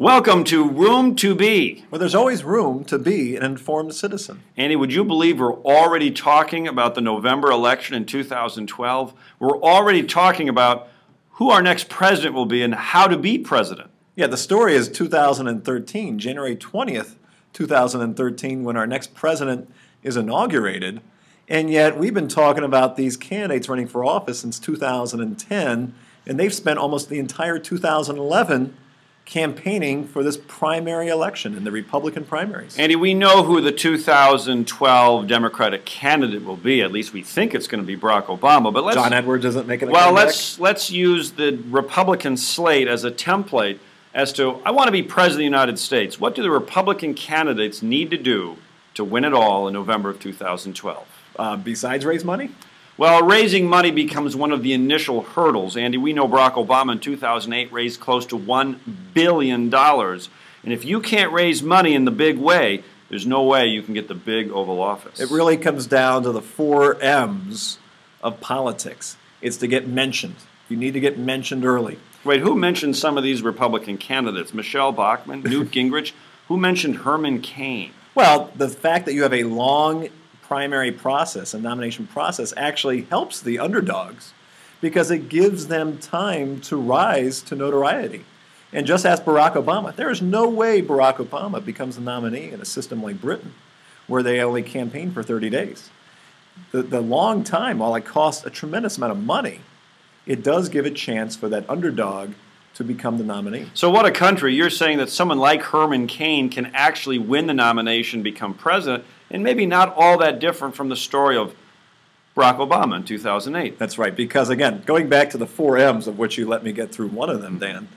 Welcome to Room to Be. Well, there's always room to be an informed citizen. Andy, would you believe we're already talking about the November election in 2012? We're already talking about who our next president will be and how to be president. Yeah, the story is 2013, January 20th, 2013, when our next president is inaugurated. And yet we've been talking about these candidates running for office since 2010, and they've spent almost the entire 2011 campaigning for this primary election in the Republican primaries. Andy, we know who the 2012 Democratic candidate will be. At least we think it's going to be Barack Obama. But John Edwards isn't making a comeback. Well, let's use the Republican slate as a template as to, I want to be president of the United States. What do the Republican candidates need to do to win it all in November of 2012? Besides raise money? Well, raising money becomes one of the initial hurdles. Andy, we know Barack Obama in 2008 raised close to $1 billion. And if you can't raise money in the big way, there's no way you can get the big Oval Office. It really comes down to the 4 M's of politics. It's to get mentioned. You need to get mentioned early. Wait, who mentioned some of these Republican candidates? Michelle Bachmann, Newt Gingrich? Who mentioned Herman Cain? Well, the fact that you have a long primary process, a nomination process, actually helps the underdogs because it gives them time to rise to notoriety. And just ask Barack Obama. There is no way Barack Obama becomes the nominee in a system like Britain where they only campaign for 30 days. The long time, while it costs a tremendous amount of money, it does give a chance for that underdog to become the nominee. So what a country. You're saying that someone like Herman Cain can actually win the nomination, become president, and maybe not all that different from the story of Barack Obama in 2008. That's right, because again, going back to the 4 M's of which you let me get through one of them, Dan,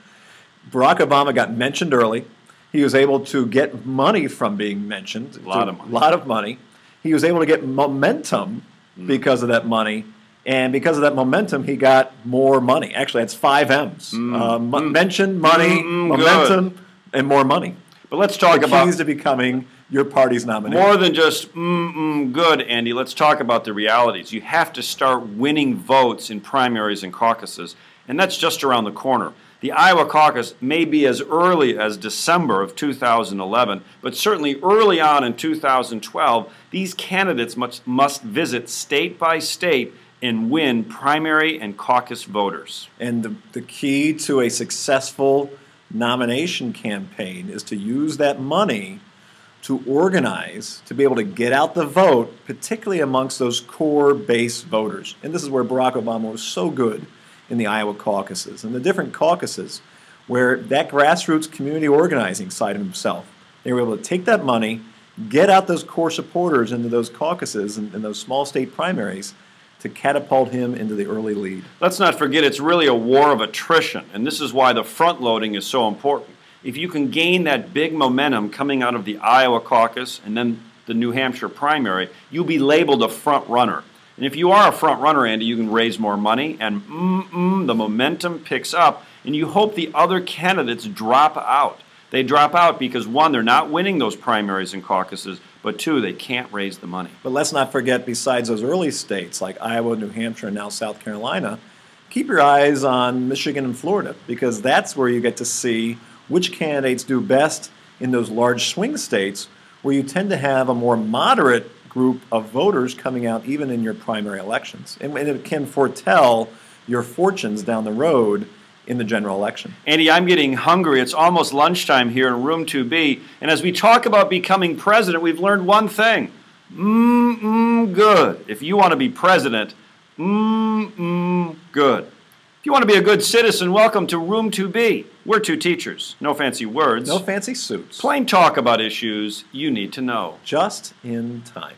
Barack Obama got mentioned early. He was able to get money from being mentioned. A lot of money. A lot of money. He was able to get momentum because of that money. And because of that momentum, he got more money. Actually, that's 5 M's. Mention, money, momentum, good. And more money. But let's talk the about keys to becoming your party's nominee. More than just good, Andy. Let's talk about the realities. You have to start winning votes in primaries and caucuses, and that's just around the corner. The Iowa caucus may be as early as December of 2011, but certainly early on in 2012, these candidates must visit state by state and win primary and caucus voters. And the key to a successful nomination campaign is to use that money to organize, to be able to get out the vote, particularly amongst those core base voters. And this is where Barack Obama was so good in the Iowa caucuses and the different caucuses where that grassroots community organizing side of himself, they were able to take that money, get out those core supporters into those caucuses and those small state primaries to catapult him into the early lead. Let's not forget it's really a war of attrition, and this is why the front loading is so important. If you can gain that big momentum coming out of the Iowa caucus and then the New Hampshire primary, you'll be labeled a front runner. And if you are a front runner, Andy, you can raise more money, and the momentum picks up, and you hope the other candidates drop out. They drop out because, 1, they're not winning those primaries and caucuses, but 2, they can't raise the money. But let's not forget, besides those early states like Iowa, New Hampshire, and now South Carolina, keep your eyes on Michigan and Florida, because that's where you get to see which candidates do best in those large swing states where you tend to have a more moderate group of voters coming out even in your primary elections. And it can foretell your fortunes down the road in the general election. Andy, I'm getting hungry. It's almost lunchtime here in Room 2B. And as we talk about becoming president, we've learned one thing. Good. If you want to be president, good. If you want to be a good citizen, welcome to Room 2B. We're 2 teachers. No fancy words. No fancy suits. Plain talk about issues you need to know. Just in time.